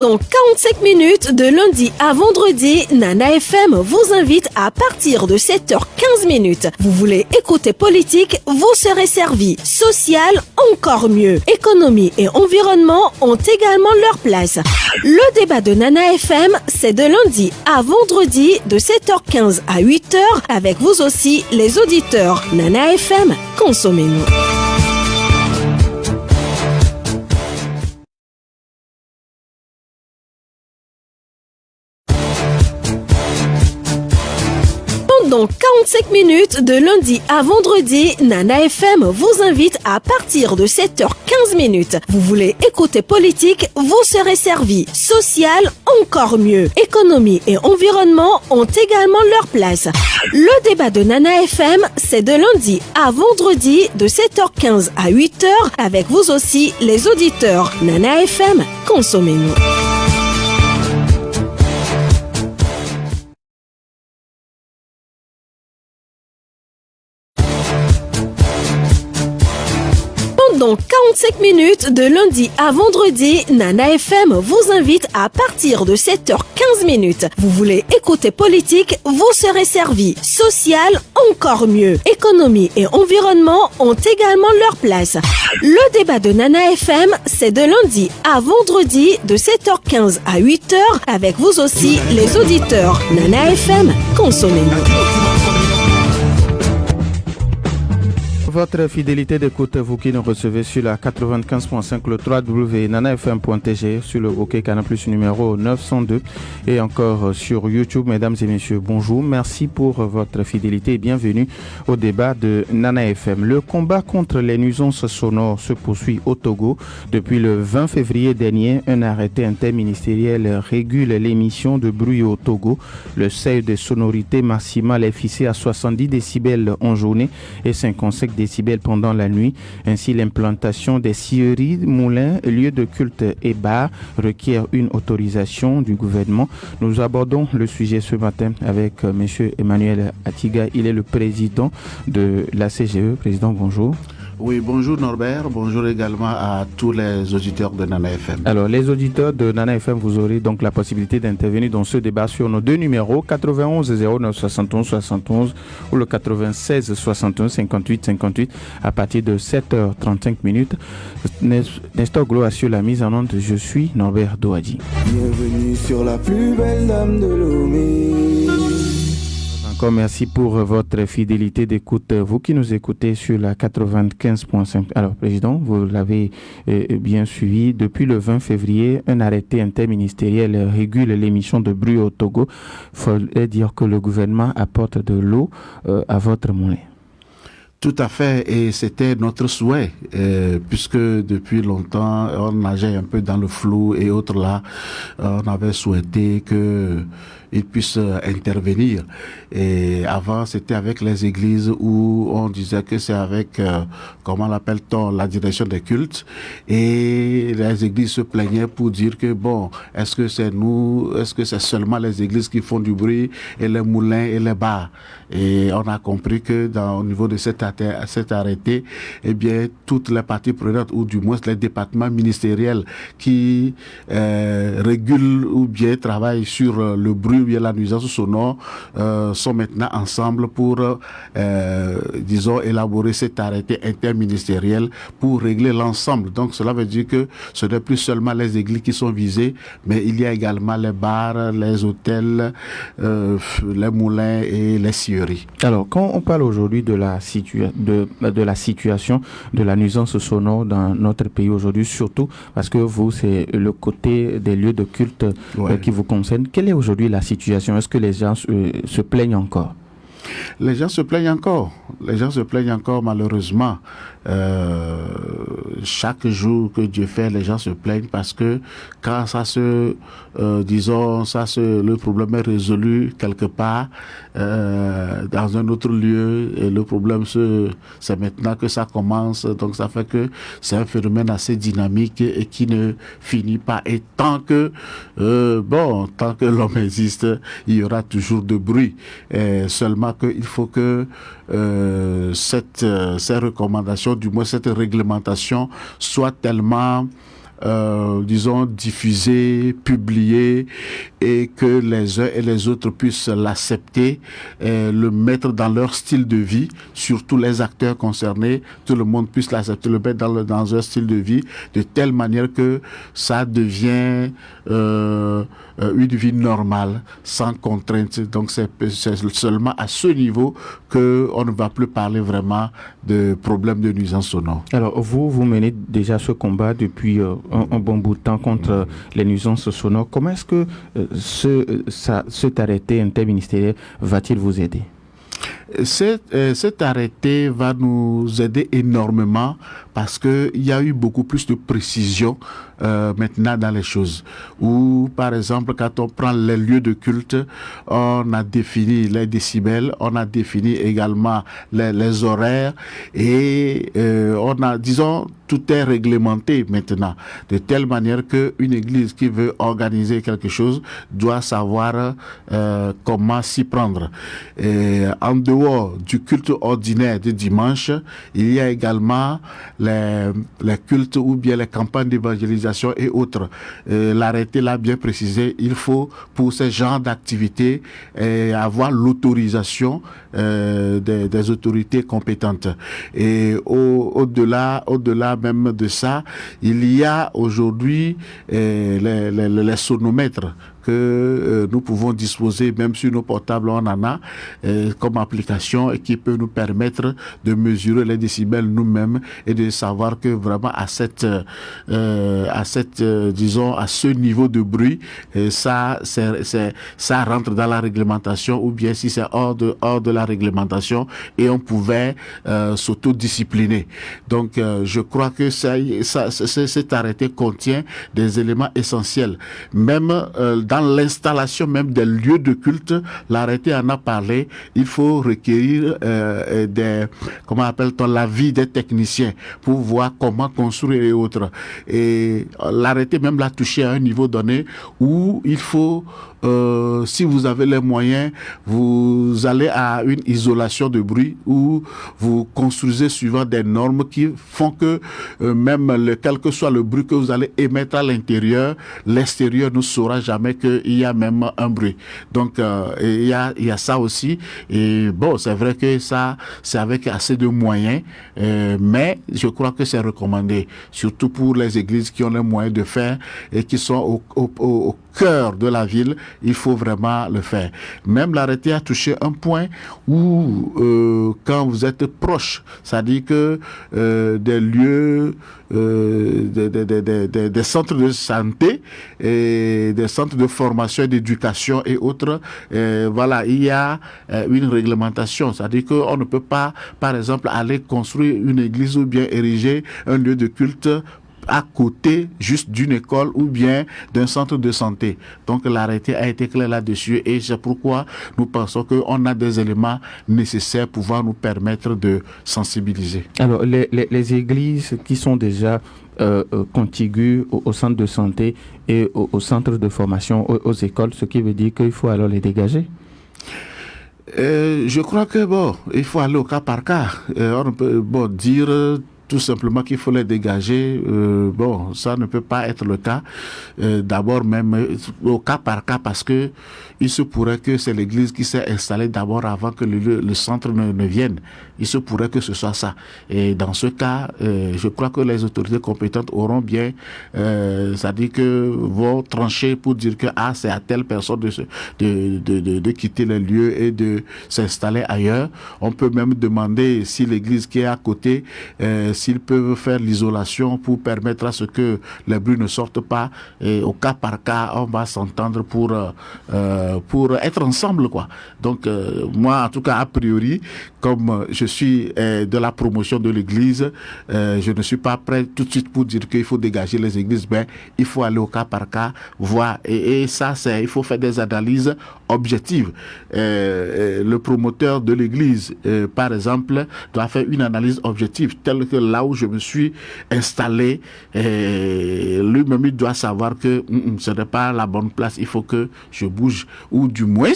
Dans 45 minutes, de lundi à vendredi, Nana FM vous invite à partir de 7h15. Vous voulez écouter politique, vous serez servi. Social, encore mieux. Économie et environnement ont également leur place. Le débat de Nana FM, c'est de lundi à vendredi de 7h15 à 8h avec vous aussi, les auditeurs. Nana FM, consommez-nous. Dans 45 minutes, de lundi à vendredi, Nana FM vous invite à partir de 7h15. Vous voulez écouter politique, vous serez servi. Social, encore mieux. Économie et environnement ont également leur place. Le débat de Nana FM, c'est de lundi à vendredi de 7h15 à 8h avec vous aussi, les auditeurs. Nana FM, consommez-nous. Dans 45 minutes, de lundi à vendredi, Nana FM vous invite à partir de 7h15. Vous voulez écouter politique, vous serez servi. Social, encore mieux. Économie et environnement ont également leur place. Le débat de Nana FM, c'est de lundi à vendredi de 7h15 à 8h avec vous aussi, les auditeurs. Nana FM, consommez-nous. Votre fidélité d'écoute, vous qui nous recevez sur la 95.5, le 3W nanafm.tg, sur le bouquet Canal Plus numéro 902 et encore sur YouTube. Mesdames et messieurs, bonjour. Merci pour votre fidélité et bienvenue au débat de Nana FM. Le combat contre les nuisances sonores se poursuit au Togo. Depuis le 20 février dernier, un arrêté interministériel régule l'émission de bruit au Togo. Le seuil de sonorité maximale est fixé à 70 décibels en journée et 55 décibels pendant la nuit. Ainsi, l'implantation des scieries, moulins, lieux de culte et bars requiert une autorisation du gouvernement. Nous abordons le sujet ce matin avec M. Emmanuel Atiga. Il est le président de la CGE. Président, bonjour. Oui, bonjour Norbert, bonjour également à tous les auditeurs de Nana FM. Alors, les auditeurs de Nana FM, vous aurez donc la possibilité d'intervenir dans ce débat sur nos deux numéros, 91 09 71 71 ou le 96 61 58 58 à partir de 7h35. Nestor Glo assure la mise en onde. Je suis Norbert Douadji. Bienvenue sur la plus belle dame de Lomé. Encore merci pour votre fidélité d'écoute. Vous qui nous écoutez sur la 95.5. Alors, Président, vous l'avez bien suivi. Depuis le 20 février, un arrêté interministériel régule l'émission de bruit au Togo. Il faudrait dire que le gouvernement apporte de l'eau à votre moulin. Tout à fait, et c'était notre souhait, puisque depuis longtemps, on nageait un peu dans le flou et autres là, on avait souhaité que ils puissent intervenir. Et avant, c'était avec les églises où on disait que c'est avec, comment l'appelle-t-on, la direction des cultes. Et les églises se plaignaient pour dire que, bon, est-ce que c'est nous, est-ce que c'est seulement les églises qui font du bruit et les moulins et les bars? Et on a compris que au niveau de cet arrêté, eh bien, toutes les parties prenantes, ou du moins les départements ministériels qui régulent ou bien travaillent sur le bruit ou bien la nuisance sonore sont maintenant ensemble pour, disons, élaborer cet arrêté interministériel pour régler l'ensemble. Donc cela veut dire que ce n'est plus seulement les églises qui sont visées, mais il y a également les bars, les hôtels, les moulins et les scieries. Alors, quand on parle aujourd'hui de la situation de la nuisance sonore dans notre pays aujourd'hui, surtout parce que vous, c'est le côté des lieux de culte qui vous concerne. Quelle est aujourd'hui la situation? Est-ce que les gens se plaignent encore? Les gens se plaignent encore. Les gens se plaignent encore, malheureusement. Chaque jour que Dieu fait, les gens se plaignent parce que quand le problème est résolu quelque part, dans un autre lieu, et le problème c'est maintenant que ça commence. Donc ça fait que c'est un phénomène assez dynamique et qui ne finit pas. Et tant que l'homme existe, il y aura toujours de bruit. Seulement qu'il faut que ces recommandations, du moins cette réglementation, soit tellement disons, diffusé, publié, et que les uns et les autres puissent l'accepter, le mettre dans leur style de vie, surtout les acteurs concernés, tout le monde puisse l'accepter, le mettre dans un style de vie, de telle manière que ça devient une vie normale, sans contrainte. Donc c'est seulement à ce niveau qu'on ne va plus parler vraiment de problèmes de nuisance sonore. Alors vous menez déjà ce combat depuis un bon bout de temps contre les nuisances sonores. Comment est-ce que cet arrêté interministériel va-t-il vous aider? Cet arrêté va nous aider énormément parce qu'il y a eu beaucoup plus de précision maintenant dans les choses. Ou par exemple, quand on prend les lieux de culte, on a défini les décibels, on a défini également les horaires et on a, disons, tout est réglementé maintenant, de telle manière qu'une église qui veut organiser quelque chose doit savoir comment s'y prendre. Et en dehors du culte ordinaire du dimanche, il y a également les cultes ou bien les campagnes d'évangélisation et autres. L'arrêté l'a bien précisé, il faut pour ce genre d'activité avoir l'autorisation des autorités compétentes. Et au-delà même de ça, il y a aujourd'hui les sonomètres que nous pouvons disposer, même sur nos portables, on en a comme application et qui peut nous permettre de mesurer les décibels nous-mêmes et de savoir que vraiment disons, à ce niveau de bruit, ça rentre dans la réglementation, ou bien si c'est hors de la réglementation, et on pouvait s'autodiscipliner. Donc, je crois que cet arrêté contient des éléments essentiels. Même dans l'installation même des lieux de culte, l'arrêté en a parlé, il faut requérir l'avis des techniciens pour voir comment construire et autres. Et l'arrêté même l'a touché à un niveau donné où il faut, si vous avez les moyens, vous allez à une isolation de bruit où vous construisez suivant des normes qui font que même quel que soit le bruit que vous allez émettre à l'intérieur, l'extérieur ne saura jamais qu'il y a même un bruit. Donc il y a ça aussi. Et bon, c'est vrai que ça, c'est avec assez de moyens, mais je crois que c'est recommandé, surtout pour les églises qui ont les moyens de faire et qui sont au cœur de la ville. Il faut vraiment le faire. Même l'arrêté a touché un point où quand vous êtes proche, c'est-à-dire que des lieux, des centres de santé et des centres de formation et d'éducation et autres, voilà, il y a une réglementation, c'est-à-dire qu'on ne peut pas, par exemple, aller construire une église ou bien ériger un lieu de culte à côté juste d'une école ou bien d'un centre de santé. Donc l'arrêté a été clair là-dessus et c'est pourquoi nous pensons qu'on a des éléments nécessaires pour pouvoir nous permettre de sensibiliser. Alors les églises qui sont déjà contiguës au centre de santé et au centre de formation, aux écoles, ce qui veut dire qu'il faut alors les dégager? Je crois que il faut aller au cas par cas. On peut dire tout simplement qu'il faut les dégager. Ça ne peut pas être le cas. D'abord même au cas par cas, parce que il se pourrait que c'est l'église qui s'est installée d'abord avant que le centre ne vienne. Il se pourrait que ce soit ça. Et dans ce cas, je crois que les autorités compétentes auront bien, c'est-à-dire que vont trancher pour dire que c'est à telle personne de quitter les lieux et de s'installer ailleurs. On peut même demander si l'église qui est à côté, s'ils peuvent faire l'isolation pour permettre à ce que les bruits ne sortent pas. Et au cas par cas, on va s'entendre pour être ensemble, quoi. Donc, moi, en tout cas, a priori, comme je suis de la promotion de l'église, je ne suis pas prêt tout de suite pour dire qu'il faut dégager les églises, mais il faut aller au cas par cas, voir. Et ça, il faut faire des analyses objectives. Le promoteur de l'église, par exemple, doit faire une analyse objective, telle que là où je me suis installé, lui-même il doit savoir que ce n'est pas la bonne place, il faut que je bouge, ou du moins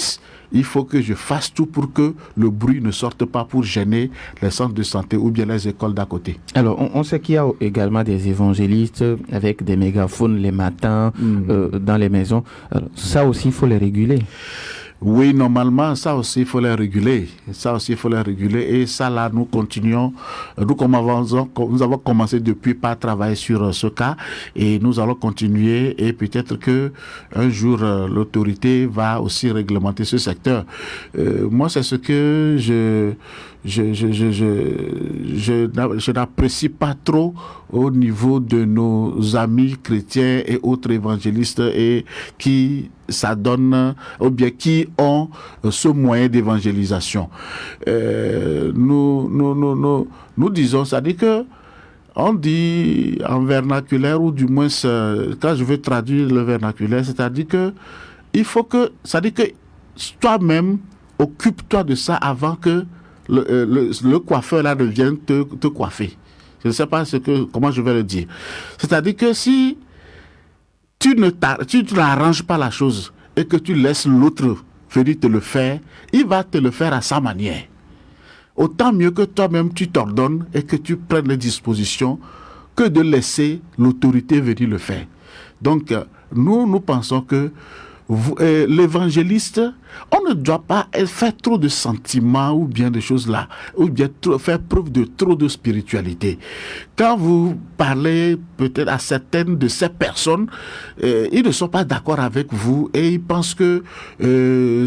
il faut que je fasse tout pour que le bruit ne sorte pas pour gêner les centres de santé ou bien les écoles d'à côté. Alors, on sait qu'il y a également des évangélistes avec des mégaphones les matins dans les maisons. Alors, ça aussi, il faut les réguler. Oui, normalement, ça aussi, il faut les réguler. Et ça, là, nous continuons. Nous avons commencé depuis par travailler sur ce cas et nous allons continuer. Et peut-être que un jour, l'autorité va aussi réglementer ce secteur. Moi, c'est ce que je n'apprécie pas trop au niveau de nos amis chrétiens et autres évangélistes et qui s'adonnent ou bien qui ont ce moyen d'évangélisation. Nous disons, c'est-à-dire que on dit en vernaculaire, ou du moins quand je veux traduire le vernaculaire, c'est-à-dire que il faut que, c'est-à-dire que toi-même occupe-toi de ça avant que le coiffeur là ne vienne te coiffer. Je ne sais pas comment je vais le dire. C'est-à-dire que si tu n'arranges pas la chose et que tu laisses l'autre venir te le faire, il va te le faire à sa manière. Autant mieux que toi-même tu t'ordonnes et que tu prennes les dispositions que de laisser l'autorité venir le faire. Donc, nous pensons que l'évangéliste, on ne doit pas faire trop de sentiments ou bien de choses là, ou bien faire preuve de trop de spiritualité. Quand vous parlez peut-être à certaines de ces personnes, ils ne sont pas d'accord avec vous et ils pensent que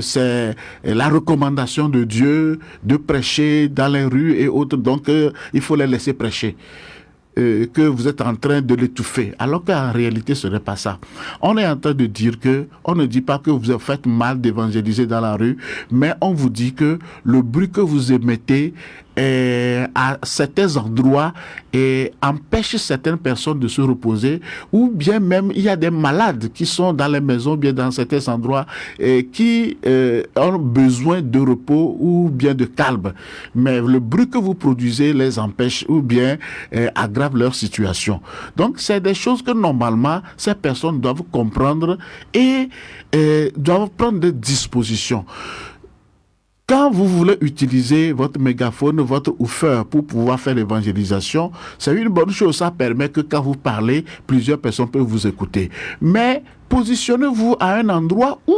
c'est la recommandation de Dieu de prêcher dans les rues et autres, donc il faut les laisser prêcher. Que vous êtes en train de l'étouffer, alors qu'en réalité ce n'est pas ça. On est en train de dire que, on ne dit pas que vous faites mal d'évangéliser dans la rue, mais on vous dit que le bruit que vous émettez à certains endroits empêche certaines personnes de se reposer, ou bien même il y a des malades qui sont dans les maisons, bien dans certains endroits, qui ont besoin de repos ou bien de calme. Mais le bruit que vous produisez les empêche ou bien aggrave leur situation. Donc c'est des choses que normalement ces personnes doivent comprendre et doivent prendre des dispositions. Quand vous voulez utiliser votre mégaphone, votre woofer pour pouvoir faire l'évangélisation, c'est une bonne chose. Ça permet que quand vous parlez, plusieurs personnes peuvent vous écouter. Mais positionnez-vous à un endroit où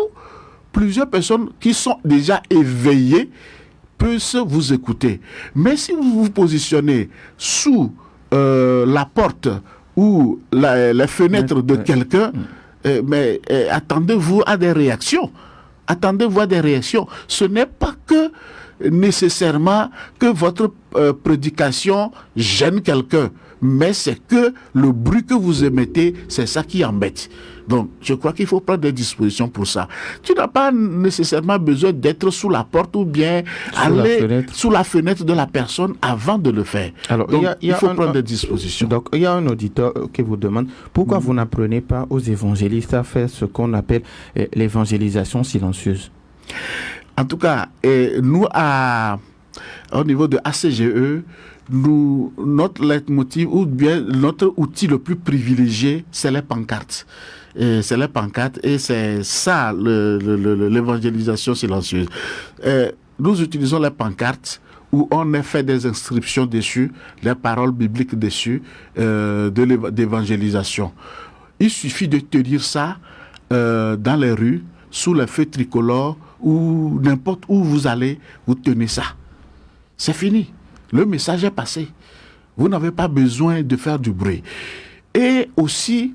plusieurs personnes qui sont déjà éveillées peuvent vous écouter. Mais si vous vous positionnez sous la porte ou les fenêtres de quelqu'un, attendez-vous à des réactions. Attendez-vous à des réactions. Ce n'est pas que nécessairement que votre prédication gêne quelqu'un, mais c'est que le bruit que vous émettez, c'est ça qui embête. Donc, je crois qu'il faut prendre des dispositions pour ça. Tu n'as pas nécessairement besoin d'être sous la porte ou bien aller sous la fenêtre de la personne avant de le faire. Alors, donc, il faut prendre des dispositions. Donc, il y a un auditeur qui vous demande pourquoi vous n'apprenez pas aux évangélistes à faire ce qu'on appelle l'évangélisation silencieuse. En tout cas, nous, au niveau de ACGE, notre leitmotiv ou bien notre outil le plus privilégié, c'est les pancartes. Et c'est ça l'évangélisation silencieuse. Nous utilisons les pancartes où on a fait des inscriptions dessus, les paroles bibliques dessus d'évangélisation. Il suffit de tenir ça dans les rues, sous les feux tricolores ou n'importe où vous allez, vous tenez ça. C'est fini. Le message est passé. Vous n'avez pas besoin de faire du bruit. Et aussi,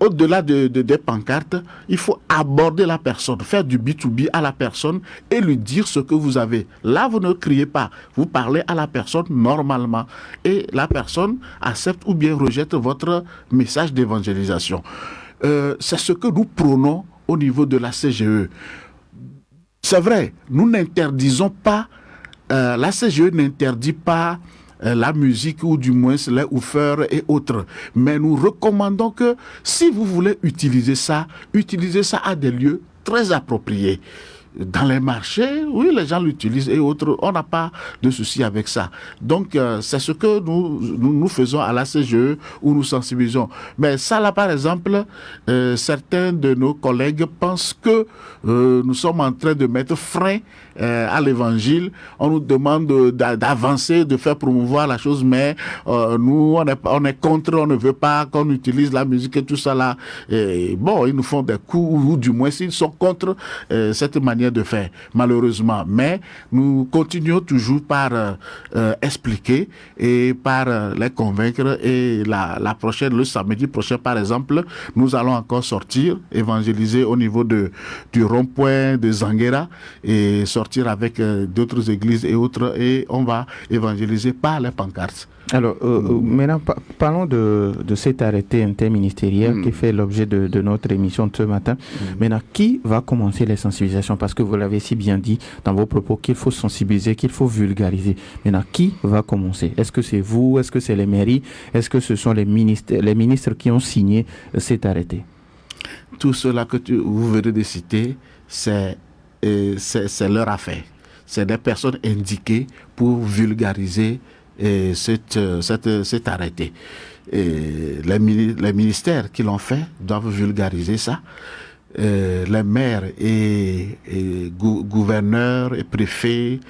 au-delà des pancartes, il faut aborder la personne, faire du B2B à la personne et lui dire ce que vous avez. Là, vous ne criez pas. Vous parlez à la personne normalement. Et la personne accepte ou bien rejette votre message d'évangélisation. C'est ce que nous prônons au niveau de la CGE. C'est vrai, nous n'interdisons pas, la CGE n'interdit pas la musique ou du moins les woofers et autres. Mais nous recommandons que si vous voulez utiliser ça à des lieux très appropriés. Dans les marchés, oui, les gens l'utilisent et autres. On n'a pas de souci avec ça. Donc, c'est ce que nous faisons à la CGE où nous sensibilisons. Mais ça, là, par exemple, certains de nos collègues pensent que nous sommes en train de mettre frein à l'évangile. On nous demande d'avancer, de faire promouvoir la chose, mais nous, on est contre, on ne veut pas qu'on utilise la musique et tout ça là. Et bon, ils nous font des coups, ou du moins, s'ils sont contre cette manière de faire, malheureusement. Mais nous continuons toujours par expliquer et par les convaincre. Et le samedi prochain, par exemple, nous allons encore sortir, évangéliser au niveau du rond-point de Zanguera et sortir avec d'autres églises et autres, et on va évangéliser par les pancartes. Alors, maintenant, parlons de cet arrêté interministériel qui fait l'objet de notre émission de ce matin. Maintenant, qui va commencer les sensibilisations? Parce que vous l'avez si bien dit dans vos propos qu'il faut sensibiliser, qu'il faut vulgariser. Maintenant, qui va commencer? Est-ce que c'est vous? Est-ce que c'est les mairies? Est-ce que ce sont les ministres qui ont signé cet arrêté? Tout cela que vous venez de citer, c'est leur affaire. C'est des personnes indiquées pour vulgariser cet arrêté. Et les ministères qui l'ont fait doivent vulgariser ça. Les maires et gouverneurs et préfets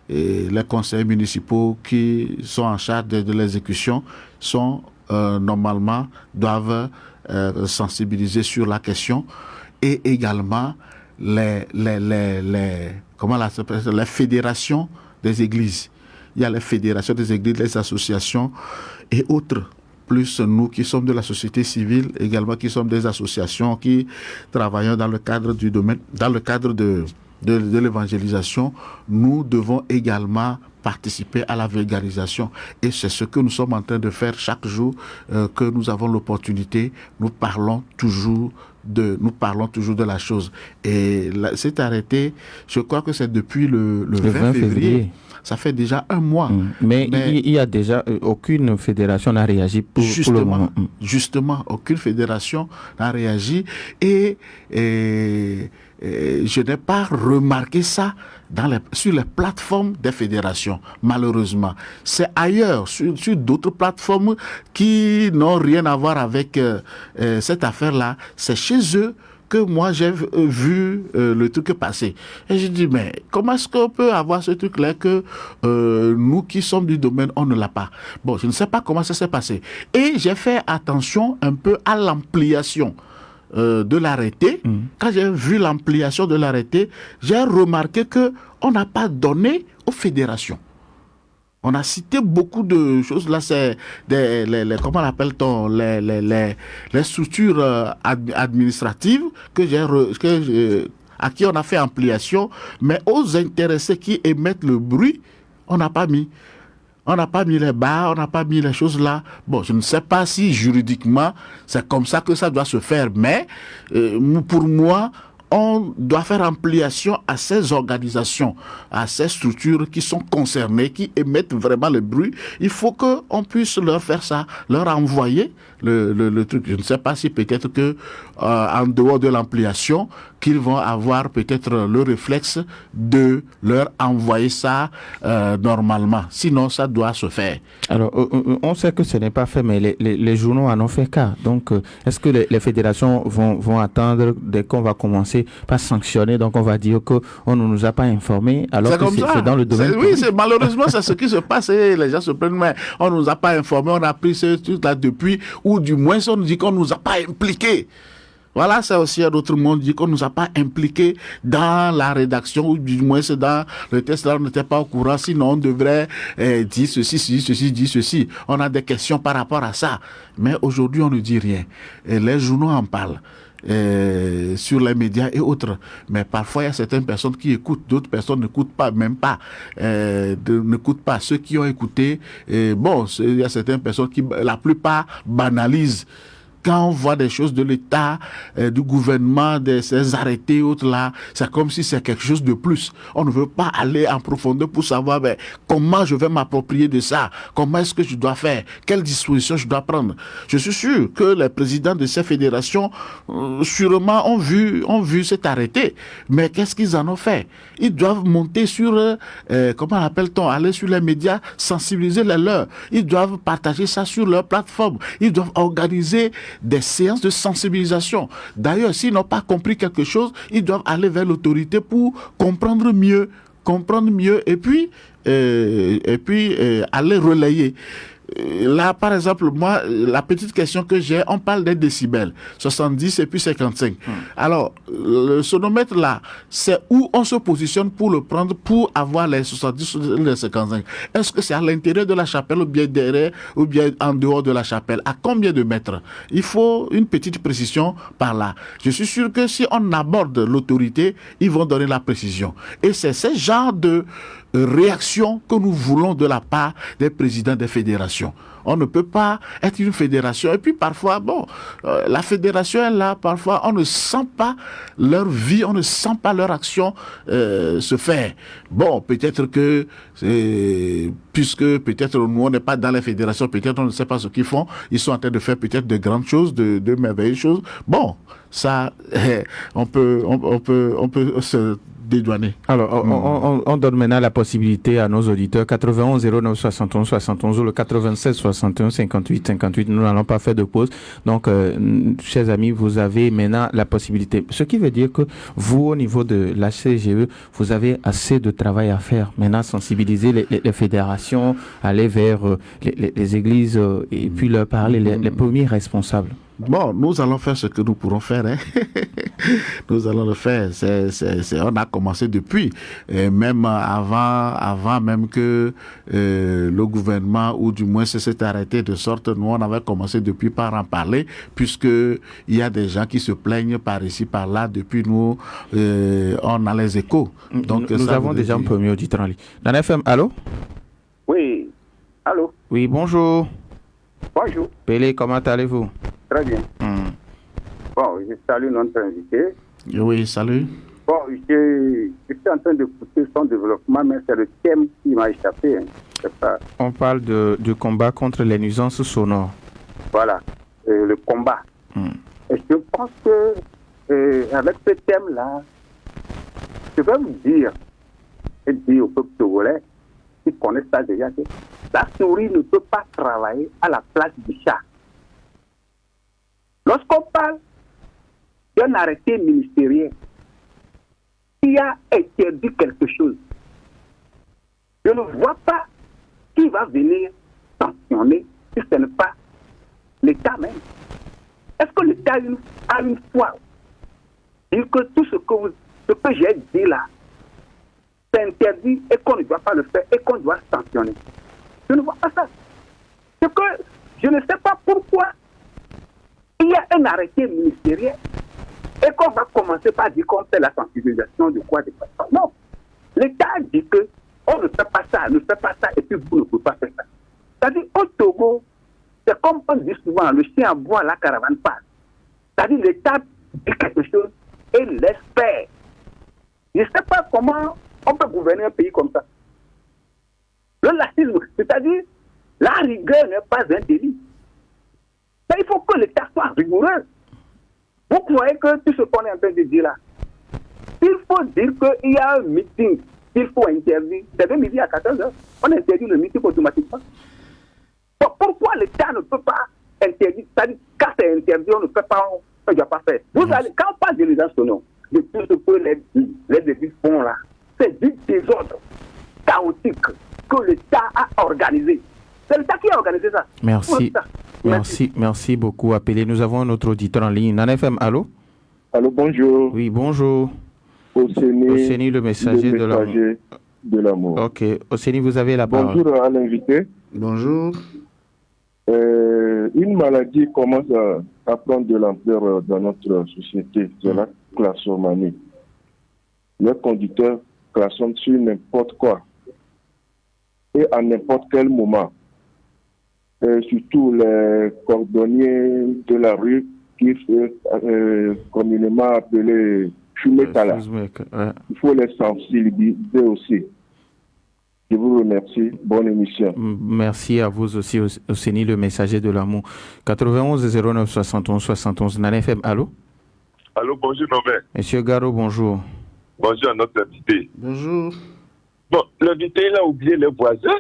et les conseils municipaux qui sont en charge de l'exécution normalement doivent sensibiliser sur la question, et également les fédérations des églises. Il y a les fédérations des églises, les associations et autres, plus nous qui sommes de la société civile, également qui sommes des associations qui travaillons dans le cadre du domaine, dans le cadre de l'évangélisation. Nous devons également participer à la vulgarisation, et c'est ce que nous sommes en train de faire chaque jour que nous avons l'opportunité. Nous parlons toujours de la chose. Et cet arrêté, je crois que c'est depuis le 20 février. Ça fait déjà un mois. Mais il y a déjà aucune fédération n'a réagi pour le moment. Justement, aucune fédération n'a réagi, et je n'ai pas remarqué ça sur les plateformes des fédérations, malheureusement. C'est ailleurs, sur d'autres plateformes qui n'ont rien à voir avec cette affaire-là. C'est chez eux que moi j'ai vu le truc passer. Et je dis, mais comment est-ce qu'on peut avoir ce truc-là que nous qui sommes du domaine, on ne l'a pas? Bon, je ne sais pas comment ça s'est passé. Et j'ai fait attention un peu à l'ampliation de l'arrêté. Quand j'ai vu l'ampliation de l'arrêté, j'ai remarqué qu'on n'a pas donné aux fédérations. On a cité beaucoup de choses. Là, c'est comment l'appelle-t-on, les structures administratives à qui on a fait ampliation, mais aux intéressés qui émettent le bruit, on n'a pas mis. On n'a pas mis les bars, on n'a pas mis les choses là. Bon, je ne sais pas si juridiquement c'est comme ça que ça doit se faire, mais pour moi, on doit faire ampliation à ces organisations, à ces structures qui sont concernées, qui émettent vraiment le bruit. Il faut qu'on puisse leur faire ça, leur envoyer le truc. Je ne sais pas si peut-être que en dehors de l'ampliation, qu'ils vont avoir peut-être le réflexe de leur envoyer ça normalement. Sinon, ça doit se faire. Alors, on sait que ce n'est pas fait, mais les journaux en ont fait cas. Donc, est-ce que les fédérations vont attendre dès qu'on va commencer par sanctionner? Donc, on va dire qu'on ne nous a pas informés, alors que c'est dans le domaine. Oui, malheureusement, c'est ce qui se passe. Et les gens se plaignent, mais on ne nous a pas informés, on a pris ce truc-là depuis, ou du moins, on nous dit qu'on ne nous a pas impliqués. Voilà, c'est aussi un autre monde dit qu'on ne nous a pas impliqués dans la rédaction, ou du moins c'est dans le test, là on n'était pas au courant, sinon on devrait dire ceci, dire ceci. On a des questions par rapport à ça. Mais aujourd'hui, on ne dit rien. Et les journaux en parlent. Sur les médias et autres. Mais parfois, il y a certaines personnes qui écoutent, d'autres personnes n'écoutent pas, même pas. N'écoutent pas. Ceux qui ont écouté, il y a certaines personnes qui, la plupart, banalisent quand on voit des choses de l'État, du gouvernement, ces arrêtés autres là, c'est comme si c'est quelque chose de plus. On ne veut pas aller en profondeur pour savoir comment je vais m'approprier de ça, comment est-ce que je dois faire, quelles dispositions je dois prendre. Je suis sûr que les présidents de ces fédérations sûrement ont vu cet arrêté, mais qu'est-ce qu'ils en ont fait? Ils doivent monter sur, comment appelle-t-on, aller sur les médias, sensibiliser les leurs. Ils doivent partager ça sur leur plateforme. Ils doivent organiser des séances de sensibilisation. D'ailleurs, s'ils n'ont pas compris quelque chose, ils doivent aller vers l'autorité pour comprendre mieux et puis aller relayer. Là, par exemple, moi, la petite question que j'ai, on parle des décibels, 70 et puis 55. Alors, le sonomètre là, c'est où on se positionne pour le prendre, pour avoir les 70 ou les 55. Est-ce que c'est à l'intérieur de la chapelle ou bien derrière, ou bien en dehors de la chapelle? À combien de mètres? Il faut une petite précision par là. Je suis sûr que si on aborde l'autorité, ils vont donner la précision. Et c'est ce genre de réaction que nous voulons de la part des présidents des fédérations. On ne peut pas être une fédération. Et puis parfois, la fédération est là, parfois on ne sent pas leur vie, on ne sent pas leur action se faire. Bon, peut-être que, puisque peut-être nous on n'est pas dans les fédérations, peut-être on ne sait pas ce qu'ils font, ils sont en train de faire peut-être de grandes choses, de merveilleuses choses. Bon, ça, on peut se dédouaner. Alors, on donne maintenant la possibilité à nos auditeurs 91 09 71 71 ou le 96 61 58 58. Nous n'allons pas faire de pause. Donc, chers amis, vous avez maintenant la possibilité. Ce qui veut dire que vous, au niveau de la CGE, vous avez assez de travail à faire. Maintenant, sensibiliser les fédérations, aller vers les églises et puis leur parler, les premiers responsables. Bon, nous allons faire ce que nous pourrons faire. Nous allons le faire. On a commencé depuis. Et même avant même que le gouvernement, ou du moins s'est arrêté, de sorte, nous on avait commencé depuis par en parler, puisque il y a des gens qui se plaignent par ici, par là. Depuis nous, on a les échos. Donc nous avons déjà un premier auditeur en ligne. Nana FM, allô? Oui, allô? Oui, bonjour. Bonjour. Pélé, comment allez-vous? Très bien. Bon, je salue notre invité. Oui, salut. Bon, je suis en train d'écouter son développement, mais c'est le thème qui m'a échappé. C'est pas... On parle du combat contre les nuisances sonores. Voilà, le combat. Et je pense que avec ce thème-là, je vais vous dire, et dire au peuple togolais, qui connaissent ça déjà, que la souris ne peut pas travailler à la place du chat. Lorsqu'on parle d'un arrêté ministériel qui a interdit quelque chose, je ne vois pas qui va venir sanctionner si ce n'est pas l'État même. Est-ce que l'État a une foi dire que tout ce que j'ai dit là, c'est interdit et qu'on ne doit pas le faire et qu'on doit sanctionner? Je ne vois pas ça. C'est que je ne sais pas pourquoi il y a un arrêté ministériel et qu'on va commencer par dire qu'on fait la sensibilisation de quoi, de quoi. Non. L'État dit que on ne fait pas ça, et puis vous ne pouvez pas faire ça. C'est-à-dire, au Togo, c'est comme on dit souvent, le chien aboie, la caravane passe. C'est-à-dire, l'État dit quelque chose et laisse faire. Je ne sais pas comment on peut gouverner un pays comme ça. Le laxisme, c'est-à-dire, la rigueur n'est pas un délit. Mais il faut que l'État soit rigoureux. Vous croyez que tout ce qu'on est en train de dire là, il faut dire qu'il y a un meeting, il faut interdire, c'est de midi à 14h, on interdit le meeting automatiquement. Bon, pourquoi l'État ne peut pas interdire? C'est-à-dire, quand c'est interdit, on ne peut pas, on ne doit pas faire. Vous allez, quand on parle de nuisances sonores, de tout ce que les églises font là, c'est du désordre chaotique que l'État a organisé. C'est l'État qui a organisé ça. Merci beaucoup, Appelé. Nous avons un autre auditeur en ligne. Nana FM, allô? Allô, bonjour. Oui, bonjour. Oseni, le messager de l'amour. Ok. Oseni, vous avez la parole. Bonjour à l'invité. Bonjour. Une maladie commence à prendre de l'ampleur dans notre société. C'est la classomanie. Les conducteurs klaxonnent sur n'importe quoi et à n'importe quel moment. surtout les cordonniers de la rue qui sont communément appelés Chumekala. Il faut les sensibiliser aussi. Je vous remercie. Bonne émission. Merci à vous aussi, Oseni, le messager de l'amour. 91 09 71 71. Nana FM, allô? Allô, bonjour Norbert. Monsieur Garo, bonjour. Bonjour à notre invité. Bonjour. Bon, l'invité, il a oublié les voisins.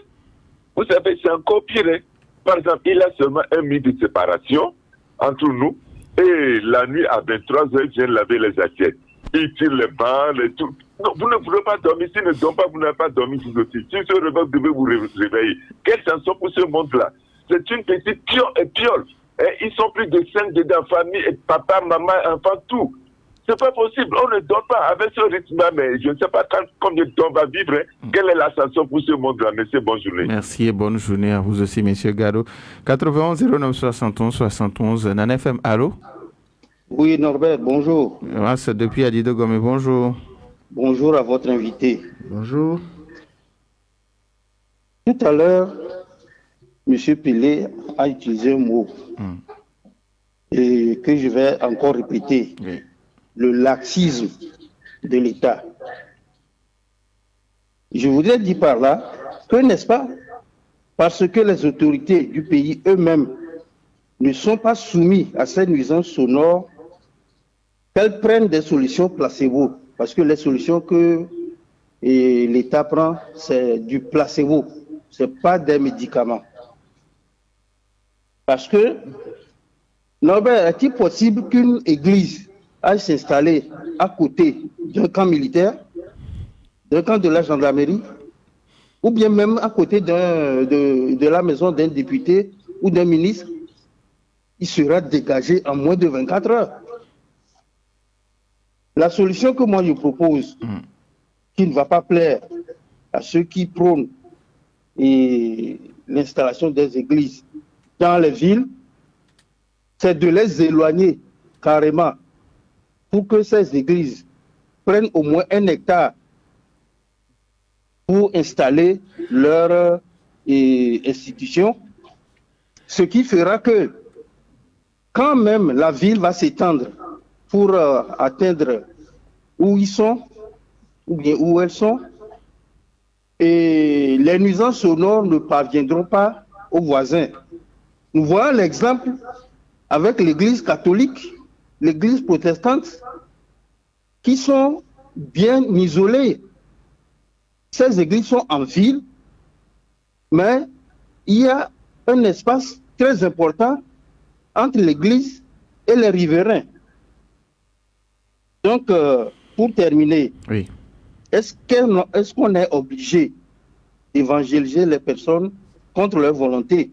Vous savez, c'est encore pire. Hein? Par exemple, il a seulement 1 minute de séparation entre nous. Et la nuit, à 23h, il vient laver les assiettes. Il tire les balles et tout. Non, vous ne pouvez pas dormir. S'il ne dort pas, vous n'avez pas dormi vous aussi. Si ce réveil, vous devez vous réveiller. Quelle chanson pour ce monde-là? C'est une petite piole. Et ils sont plus de 5 dedans, famille, et papa, maman, enfant, tout. C'est pas possible. On ne dort pas avec ce rythme-là, mais je ne sais pas combien de temps on va vivre. Hein. Quelle est la chanson pour ce monde-là? Monsieur, bonne journée. Merci et bonne journée à vous aussi, monsieur Garo. 91 09 71 71. Nana FM, allô? Oui, Norbert, bonjour. C'est depuis Adido Gomé, bonjour. Bonjour à votre invité. Bonjour. Tout à l'heure, M. Pelé a utilisé un mot et que je vais encore répéter. Oui. Le laxisme de l'État. Je voudrais dire par là que, n'est-ce pas, parce que les autorités du pays eux-mêmes ne sont pas soumis à ces nuisances sonores, qu'elles prennent des solutions placebo. Parce que les solutions que l'État prend, c'est du placebo, ce n'est pas des médicaments. Parce que, Norbert, est-il possible qu'une église aille s'installer à côté d'un camp militaire, d'un camp de la gendarmerie, ou bien même à côté de la maison d'un député ou d'un ministre? Il sera dégagé en moins de 24 heures. La solution que moi je propose, qui ne va pas plaire à ceux qui prônent l'installation des églises dans les villes, c'est de les éloigner carrément pour que ces églises prennent au moins 1 hectare pour installer leur institution, ce qui fera que quand même la ville va s'étendre pour atteindre où ils sont, ou bien où elles sont, et les nuisances sonores ne parviendront pas aux voisins. Nous voyons l'exemple avec l'église catholique, l'église protestante, qui sont bien isolées. Ces églises sont en ville, mais il y a un espace très important entre l'église et les riverains. Donc, pour terminer, oui. Est-ce qu'on est obligé d'évangéliser les personnes contre leur volonté?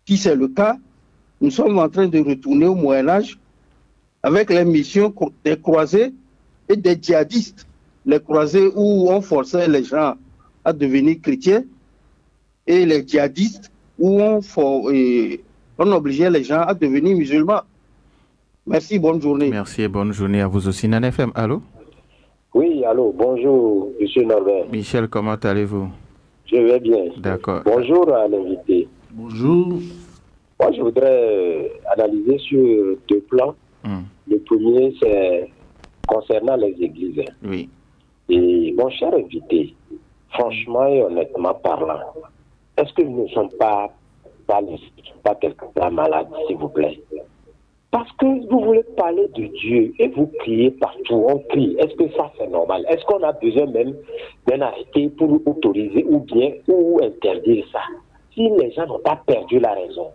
Si c'est le cas, nous sommes en train de retourner au Moyen-Âge avec les missions des croisés et des djihadistes. Les croisés où on forçait les gens à devenir chrétiens et les djihadistes où on obligeait les gens à devenir musulmans. Merci, bonne journée. Merci et bonne journée à vous aussi. Nana FM, allô? Oui, allô, bonjour, monsieur Norbert. Michel, comment allez-vous? Je vais bien. D'accord. Bonjour à l'invité. Bonjour. Moi, je voudrais analyser sur 2 plans. Le premier, c'est concernant les églises. Oui. Et mon cher invité, franchement et honnêtement parlant, est-ce que nous ne sommes pas quelqu'un malade, s'il vous plaît? Parce que vous voulez parler de Dieu et vous criez partout, on crie. Est-ce que ça c'est normal? Est-ce qu'on a besoin même d'un arrêté pour autoriser ou interdire ça? Si les gens n'ont pas perdu la raison.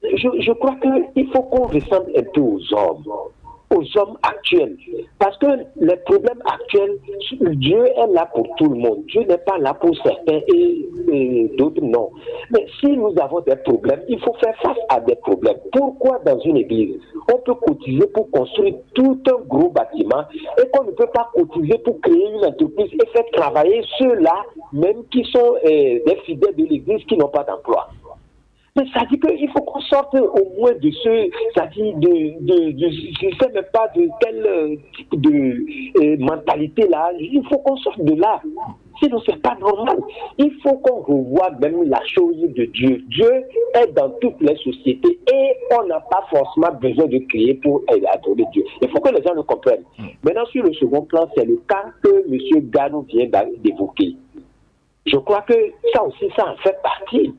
Je crois qu'il faut qu'on ressemble un peu aux hommes actuels. Parce que les problèmes actuels, Dieu est là pour tout le monde. Dieu n'est pas là pour certains et d'autres non. Mais si nous avons des problèmes, il faut faire face à des problèmes. Pourquoi dans une église, on peut cotiser pour construire tout un gros bâtiment et qu'on ne peut pas cotiser pour créer une entreprise et faire travailler ceux-là, même qui sont des fidèles de l'église qui n'ont pas d'emploi? Mais ça dit qu'il faut qu'on sorte au moins de ce, ça dit je ne sais même pas de quel type de mentalité là, il faut qu'on sorte de là. Sinon, c'est pas normal. Il faut qu'on revoie même la chose de Dieu. Dieu est dans toutes les sociétés et on n'a pas forcément besoin de crier pour adorer Dieu. Il faut que les gens le comprennent. Maintenant, sur le second plan, c'est le cas que M. Gano vient d'évoquer. Je crois que ça aussi, ça en fait partie.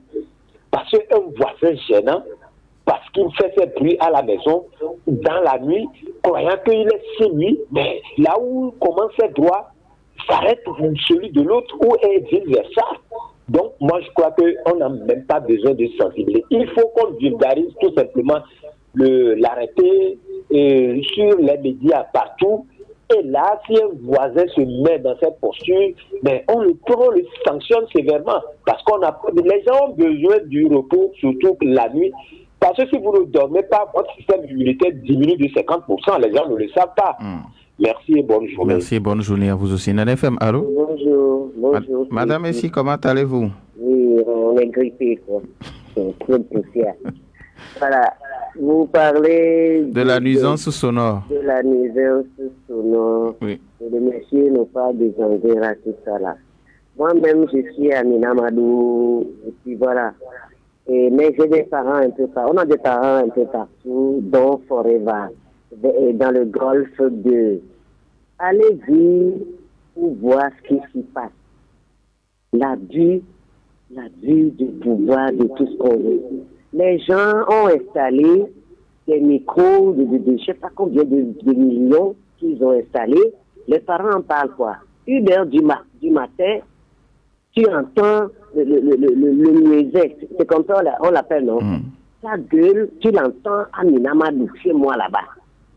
Parce qu'un voisin gênant, parce qu'il fait ses bruits à la maison, dans la nuit, croyant qu'il est chez lui, mais là où commence ses droits, s'arrête celui de l'autre ou est vice-versa. Donc, moi, je crois qu'on n'a même pas besoin de sensibiliser. Il faut qu'on vulgarise tout simplement l'arrêter sur les médias partout. Et là, si un voisin se met dans cette posture, ben on le sanctionne sévèrement. Parce les gens ont besoin du repos, surtout la nuit. Parce que si vous ne dormez pas, votre système immunitaire diminue de 50%. Les gens ne le savent pas. Merci et bonne journée. Merci et bonne journée à vous aussi. Nana FM, allô? Bonjour. Madame ici, comment allez-vous? Oui, on est grippé, quoi. C'est trop de poussière. Voilà. Vous parlez de la nuisance sonore. De la nuisance sonore. Oui. Et les messieurs n'ont pas besoin à tout ça là. Moi-même, je suis à Minamadou. Et puis voilà. Mais j'ai des parents un peu partout. On a des parents un peu partout, dont Forever, dans le golfe de. Allez-y pour voir ce qui s'y passe. L'abus du pouvoir de tout ce qu'on veut. Les gens ont installé des micros de je ne sais pas combien de millions qu'ils ont installés. Les parents en parlent quoi? 1h du matin, tu entends le muset. C'est comme ça on l'appelle, non? Ça gueule, tu l'entends à Minamadou, chez moi là-bas.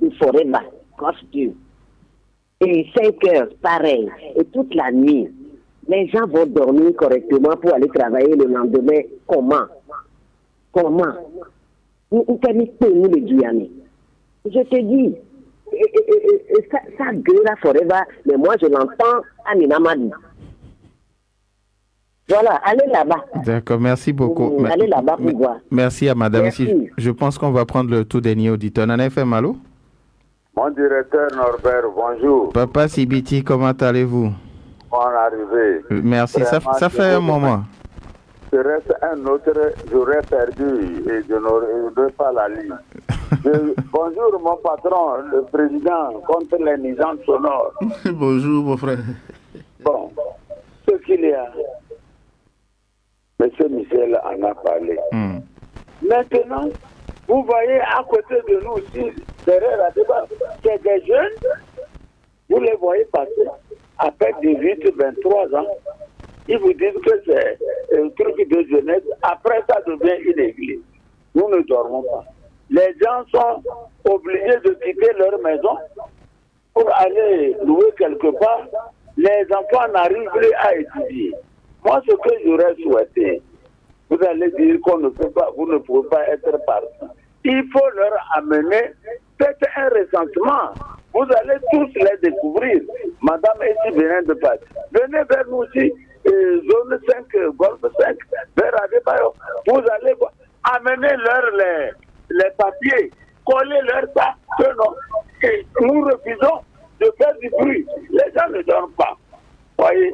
Une forêt bas, costume. Et 5h, pareil. Et toute la nuit, les gens vont dormir correctement pour aller travailler le lendemain. Comment? Vous permettez nous les Guyanais. Je te dis, ça gueule à Forever, mais moi je l'entends à Minamadou. Voilà, allez là-bas. D'accord, merci beaucoup. Allez là-bas pour voir. Merci à madame. Merci. Je pense qu'on va prendre le tout dernier auditeur. Nana FM, allô? Mon directeur Norbert, bonjour. Papa Sibiti, comment allez-vous? Bon arrivé. Merci, ça fait un moment. Serait-ce un autre, j'aurais perdu et je n'aurais pas la ligne. Bonjour mon patron, le président contre les nuisances sonores. Bonjour mon frère. Bon, ce qu'il y a, M. Michel en a parlé. Maintenant, vous voyez à côté de nous aussi, derrière la débat, c'est des jeunes, vous les voyez passer à peine 18-23 ans. Ils vous disent que c'est un truc de jeunesse. Après, ça devient une église. Nous ne dormons pas. Les gens sont obligés de quitter leur maison pour aller louer quelque part. Les enfants n'arrivent plus à étudier. Moi, ce que j'aurais souhaité, vous allez dire qu'on ne peut pas, vous ne pouvez pas être partout. Il faut leur amener peut-être un recensement. Vous allez tous les découvrir. Madame est venez de Paris. Venez vers nous aussi. Zone 5, Golfe 5, vers Adebayo, vous allez amener-leur les papiers, coller-leur ça, que non. Et nous refusons de faire du bruit. Les gens ne dorment pas. Voyez,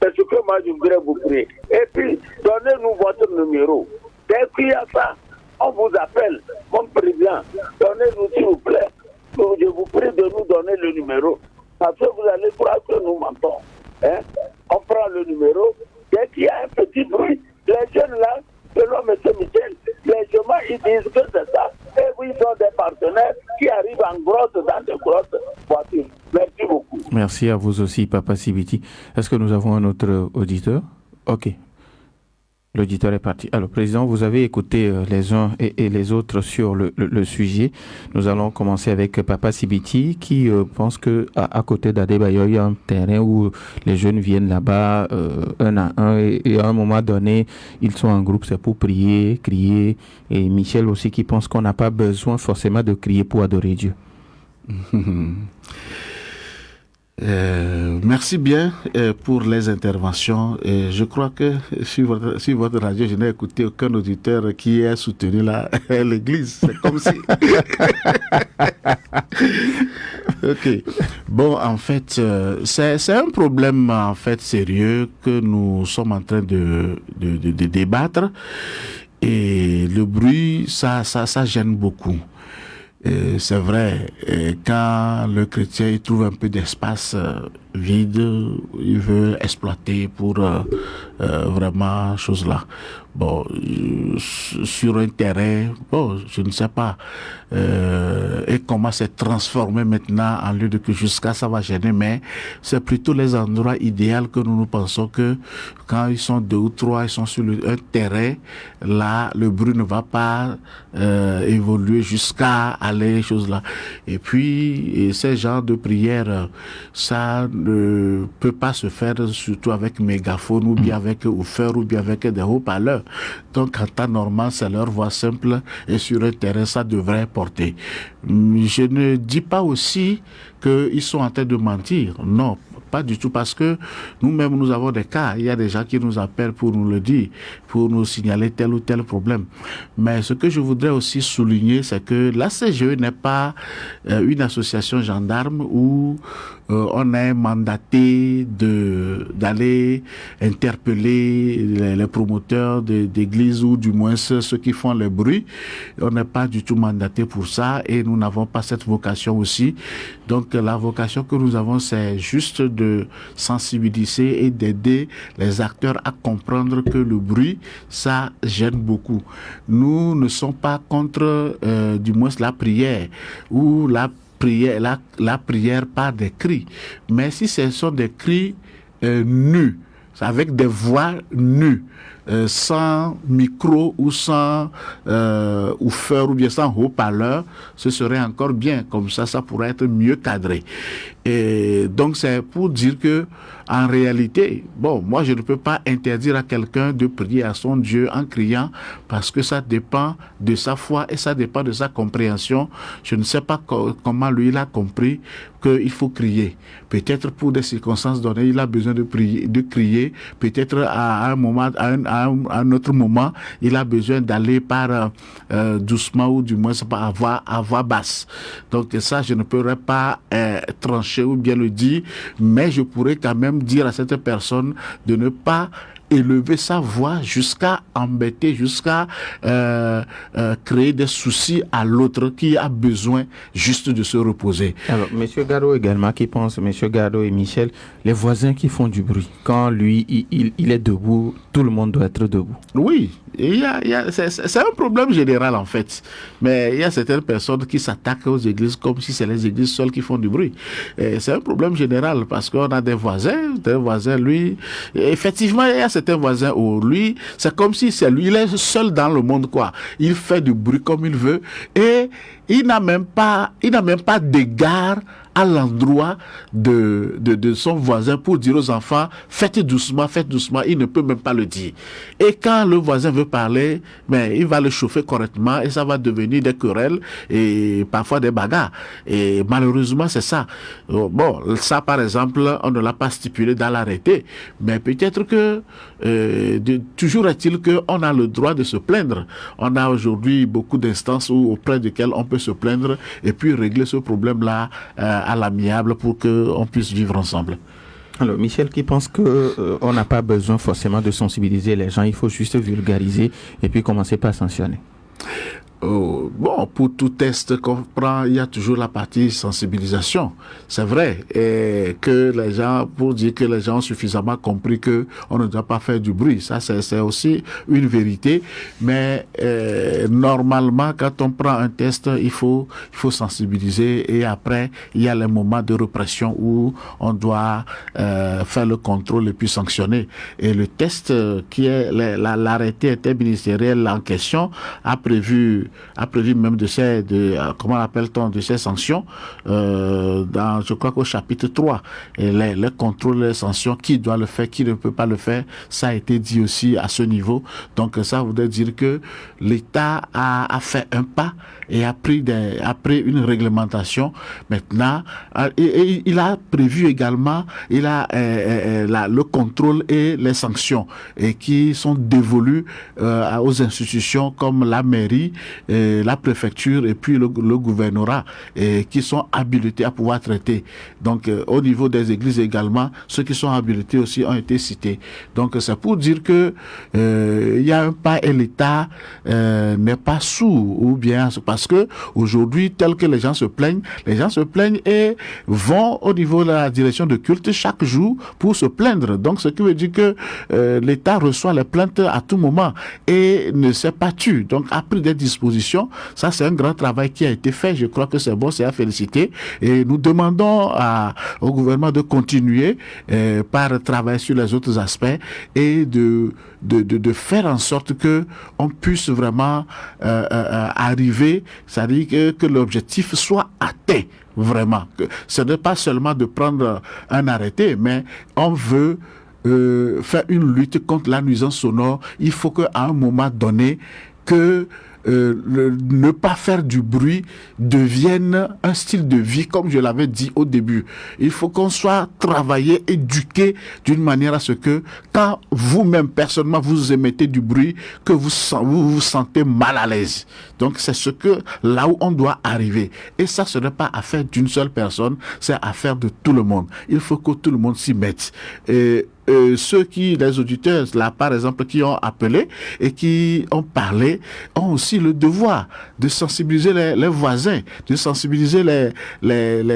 c'est ce que moi je voudrais vous prier. Et puis, donnez-nous votre numéro. Dès qu'il y a ça, on vous appelle, mon président, donnez-nous s'il vous plaît. Je vous prie de nous donner le numéro. Parce que vous allez croire que nous mentons. Hein? On prend le numéro, dès qu'il y a un petit bruit, les jeunes là, selon M. Michel, les chemins, ils disent que c'est ça. Et oui, ils sont des partenaires qui arrivent en grosse, dans de grosses voitures. Merci beaucoup. Merci à vous aussi, Papa Sibiti. Est-ce que nous avons un autre auditeur? Ok. L'auditeur est parti. Alors, Président, vous avez écouté les uns et les autres sur le sujet. Nous allons commencer avec Papa Sibiti qui pense que à côté d'Adebayo, il y a un terrain où les jeunes viennent là-bas un à un et à un moment donné, ils sont en groupe, c'est pour prier, crier. Et Michel aussi qui pense qu'on n'a pas besoin forcément de crier pour adorer Dieu. Merci bien pour les interventions. Et je crois que sur votre radio, je n'ai écouté aucun auditeur qui ait soutenu l'église. C'est comme si... Ok. Bon, en fait, c'est un problème en fait sérieux que nous sommes en train de débattre. Et le bruit, ça gêne beaucoup. C'est vrai, quand le chrétien il trouve un peu d'espace vide, il veut exploiter pour vraiment chose là. Bon, sur un terrain, bon, je ne sais pas, et comment c'est transformé maintenant en lieu de que jusqu'à ça va gêner, mais c'est plutôt les endroits idéaux que nous pensons que quand ils sont 2 ou 3, ils sont sur un terrain, là, le bruit ne va pas évoluer jusqu'à aller, choses là. Et puis, ces genres de prières, ça ne peut pas se faire surtout avec mégaphone ou bien avec woofer ou bien avec des haut-parleurs. Donc, en temps normal, c'est leur voix simple et sur un terrain, ça devrait porter. Je ne dis pas aussi qu'ils sont en train de mentir. Non, pas du tout, parce que nous-mêmes, nous avons des cas. Il y a des gens qui nous appellent pour nous le dire, pour nous signaler tel ou tel problème. Mais ce que je voudrais aussi souligner, c'est que la CGE n'est pas une association gendarme où on est mandaté d'aller interpeller les promoteurs d'églises ou du moins ceux qui font le bruit. On n'est pas du tout mandaté pour ça et nous n'avons pas cette vocation aussi. Donc la vocation que nous avons, c'est juste de sensibiliser et d'aider les acteurs à comprendre que le bruit, ça gêne beaucoup. Nous ne sommes pas contre du moins la prière ou la prière par des cris. Mais si ce sont des cris nus, avec des voix nues, sans micro ou sans woofer ou bien sans haut-parleur, ce serait encore bien. Comme ça pourrait être mieux cadré. Et donc c'est pour dire que en réalité, bon, moi je ne peux pas interdire à quelqu'un de prier à son Dieu en criant parce que ça dépend de sa foi et ça dépend de sa compréhension. Je ne sais pas comment lui il a compris qu'il faut crier. Peut-être pour des circonstances données, il a besoin de crier. Peut-être à un moment, à un autre moment, il a besoin d'aller par doucement ou du moins à voix basse. Donc ça, je ne pourrais pas trancher ou bien le dire, mais je pourrais quand même dire à cette personne de ne pas élever sa voix jusqu'à embêter, jusqu'à créer des soucis à l'autre qui a besoin juste de se reposer. Alors, M. Gado également qui pense, M. Gado et Michel, les voisins qui font du bruit, quand lui, il est debout, tout le monde doit être debout. Oui, c'est un problème général en fait, mais il y a certaines personnes qui s'attaquent aux églises comme si c'est les églises seules qui font du bruit. Et c'est un problème général parce qu'on a des voisins, lui, effectivement, il y a certains voisins où lui, c'est comme si c'est lui, il est seul dans le monde, quoi. Il fait du bruit comme il veut et il n'a même pas d'égard à l'endroit de son voisin pour dire aux enfants, faites doucement, il ne peut même pas le dire. Et quand le voisin veut parler, mais il va le chauffer correctement et ça va devenir des querelles et parfois des bagarres. Et malheureusement, c'est ça. Bon, ça par exemple, on ne l'a pas stipulé dans l'arrêté, mais peut-être que toujours est-il qu'on a le droit de se plaindre. On a aujourd'hui beaucoup d'instances auprès desquelles on peut se plaindre et puis régler ce problème-là à l'amiable pour qu'on puisse vivre ensemble. Alors, Michel qui pense qu'on n'a pas besoin forcément de sensibiliser les gens, il faut juste vulgariser et puis commencer par sanctionner. Bon, pour tout test qu'on prend, il y a toujours la partie sensibilisation. C'est vrai, et que les gens, pour dire que les gens ont suffisamment compris que on ne doit pas faire du bruit, ça c'est aussi une vérité. Mais normalement, quand on prend un test, il faut sensibiliser et après il y a les moments de répression où on doit faire le contrôle et puis sanctionner. Et le test qui est l'arrêté interministériel en question a prévu même de ces sanctions je crois qu'au chapitre 3 et les contrôles, les sanctions, qui doit le faire, qui ne peut pas le faire, ça a été dit aussi à ce niveau. Donc ça voudrait dire que l'État a fait un pas et a pris une réglementation. Maintenant et il a prévu également le contrôle et les sanctions et qui sont dévolues aux institutions comme la mairie la préfecture et puis le gouvernorat qui sont habilités à pouvoir traiter. Donc au niveau des églises également, ceux qui sont habilités aussi ont été cités. Donc c'est pour dire que il y a un pas et l'État n'est pas sourd, ou bien parce que aujourd'hui, tel que les gens se plaignent et vont au niveau de la direction de culte chaque jour pour se plaindre. Donc ce qui veut dire que l'État reçoit les plaintes à tout moment et ne s'est pas tu. Donc a pris des dispositions. Ça c'est un grand travail qui a été fait. Je crois que c'est bon, c'est à féliciter. Et nous demandons au gouvernement de continuer par travailler sur les autres aspects et de faire en sorte que on puisse vraiment arriver, c'est-à-dire que l'objectif soit atteint vraiment. Que ce n'est pas seulement de prendre un arrêté, mais on veut faire une lutte contre la nuisance sonore. Il faut qu'à un moment donné, que ne pas faire du bruit devienne un style de vie, comme je l'avais dit au début. Il faut qu'on soit travaillé, éduqué d'une manière à ce que quand vous-même personnellement vous émettez du bruit, que vous vous sentez mal à l'aise. Donc c'est ce que là où on doit arriver. Et ça, ce n'est pas affaire d'une seule personne, c'est affaire de tout le monde. Il faut que tout le monde s'y mette. Et les auditeurs là par exemple qui ont appelé et qui ont parlé ont aussi le devoir de sensibiliser les voisins, de sensibiliser les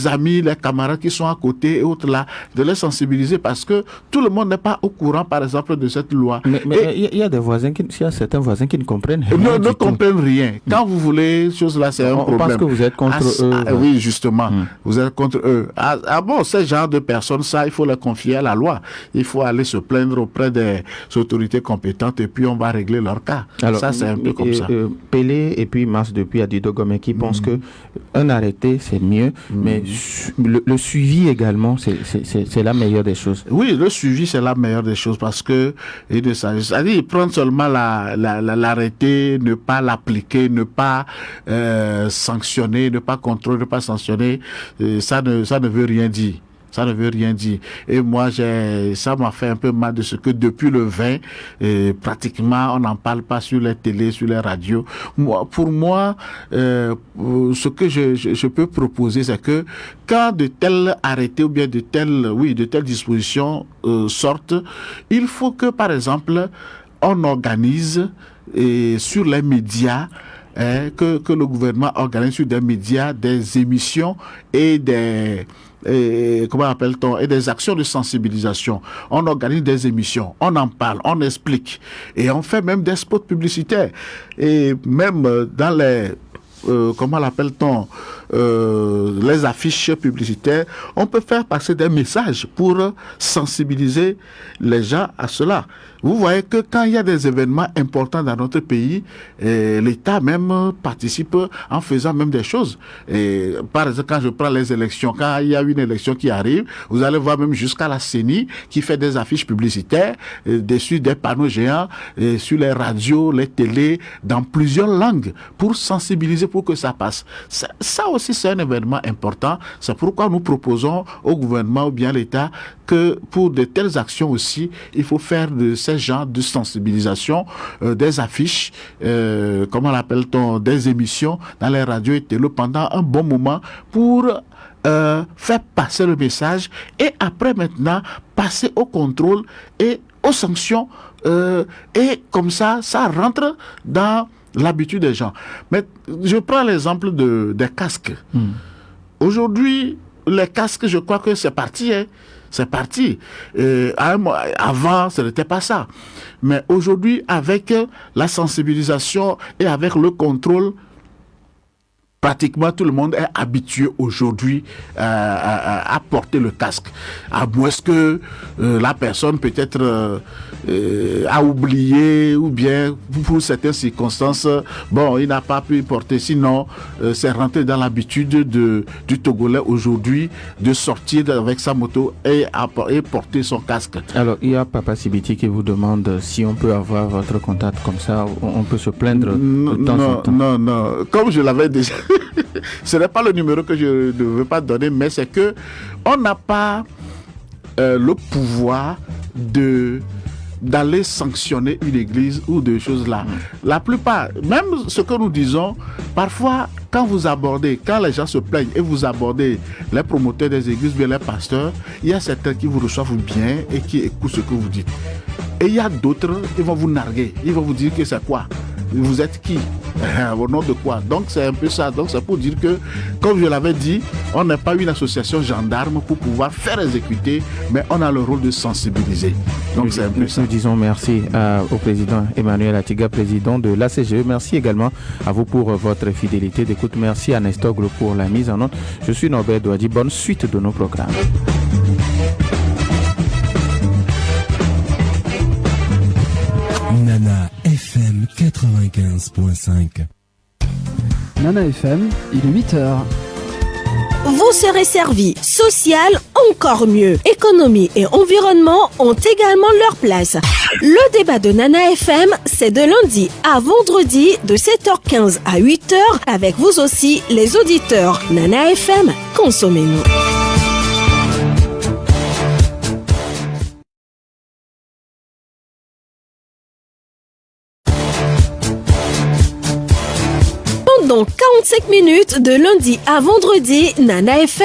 amis, les camarades qui sont à côté et autres là, de les sensibiliser parce que tout le monde n'est pas au courant par exemple de cette loi. Mais il y a des voisins il y a certains voisins qui ne comprennent rien. Ne comprennent rien. Quand vous voulez chose là, c'est un problème. Parce que vous êtes contre eux. Oui, justement. Vous êtes contre eux. Bon, ce genre de personnes, ça, il faut les confier à la loi. Il faut aller se plaindre auprès des autorités compétentes et puis on va régler leur cas. Alors, ça, c'est un peu comme ça. Pelé et puis Mars depuis Adido Gomé qui pensent que un arrêté, c'est mieux, mais le suivi également, c'est la meilleure des choses. Oui, le suivi, c'est la meilleure des choses parce que, c'est-à-dire, prendre seulement l'arrêté, ne pas l'appliquer, ne pas sanctionner, ne pas contrôler, ne pas sanctionner, ça ne veut rien dire. Ça ne veut rien dire. Et moi, ça m'a fait un peu mal de ce que depuis le 20, pratiquement, on n'en parle pas sur les télés, sur les radios. Pour moi, ce que je peux proposer, c'est que quand de tels arrêtés ou bien de telles dispositions sortent, il faut que, par exemple, on organise sur les médias, que le gouvernement organise sur des médias des émissions et des actions de sensibilisation. On organise des émissions, on en parle, on explique et on fait même des spots publicitaires et même dans les les affiches publicitaires, on peut faire passer des messages pour sensibiliser les gens à cela. Vous voyez que quand il y a des événements importants dans notre pays, l'État même participe en faisant même des choses. Et par exemple, quand je prends les élections, quand il y a une élection qui arrive, vous allez voir même jusqu'à la CENI qui fait des affiches publicitaires dessus des panneaux géants sur les radios, les télés, dans plusieurs langues pour sensibiliser, pour que ça passe. Ça aussi, c'est un événement important. C'est pourquoi nous proposons au gouvernement ou bien l'État que pour de telles actions aussi, il faut faire de ces genres de sensibilisation, des affiches, des émissions dans les radios et télé pendant un bon moment pour faire passer le message et après maintenant passer au contrôle et aux sanctions et comme ça rentre dans l'habitude des gens. Mais je prends l'exemple des casques. Aujourd'hui, les casques, je crois que c'est parti. C'est parti. Avant, ce n'était pas ça. Mais aujourd'hui, avec la sensibilisation et avec le contrôle, pratiquement tout le monde est habitué aujourd'hui à porter le casque. À moins que la personne peut-être a oublié ou bien pour certaines circonstances, il n'a pas pu porter. Sinon, c'est rentré dans l'habitude du Togolais aujourd'hui de sortir avec sa moto et porter son casque. Alors, il y a Papa Sibiti qui vous demande si on peut avoir votre contact comme ça, on peut se plaindre de temps en temps. Non. Comme je l'avais déjà... Ce n'est pas le numéro que je ne veux pas donner, mais c'est que on n'a pas le pouvoir de d'aller sanctionner une église ou des choses là. La plupart, même ce que nous disons, parfois, quand les gens se plaignent et vous abordez les promoteurs des églises, bien les pasteurs, il y a certains qui vous reçoivent bien et qui écoutent ce que vous dites. Et il y a d'autres, ils vont vous narguer, ils vont vous dire que c'est quoi? Vous êtes qui? Au nom de quoi? Donc c'est un peu ça. Donc c'est pour dire que, comme je l'avais dit, on n'est pas une association gendarme pour pouvoir faire exécuter, mais on a le rôle de sensibiliser. Donc c'est un peu ça. Nous disons merci au président Emmanuel Atiga, président de l'ACGE. Merci également à vous pour votre fidélité d'écoute. Merci à Nestogle pour la mise en onde. Je suis Norbert Douadi. Bonne suite de nos programmes. Nana FM 95.5. Nana FM, il est 8h. Vous serez servi. Social, encore mieux. Économie et environnement ont également leur place. Le débat de Nana FM, c'est de lundi à vendredi de 7h15 à 8h avec vous aussi, les auditeurs. Nana FM, consommez-nous. Pendant 45 minutes de lundi à vendredi, Nana FM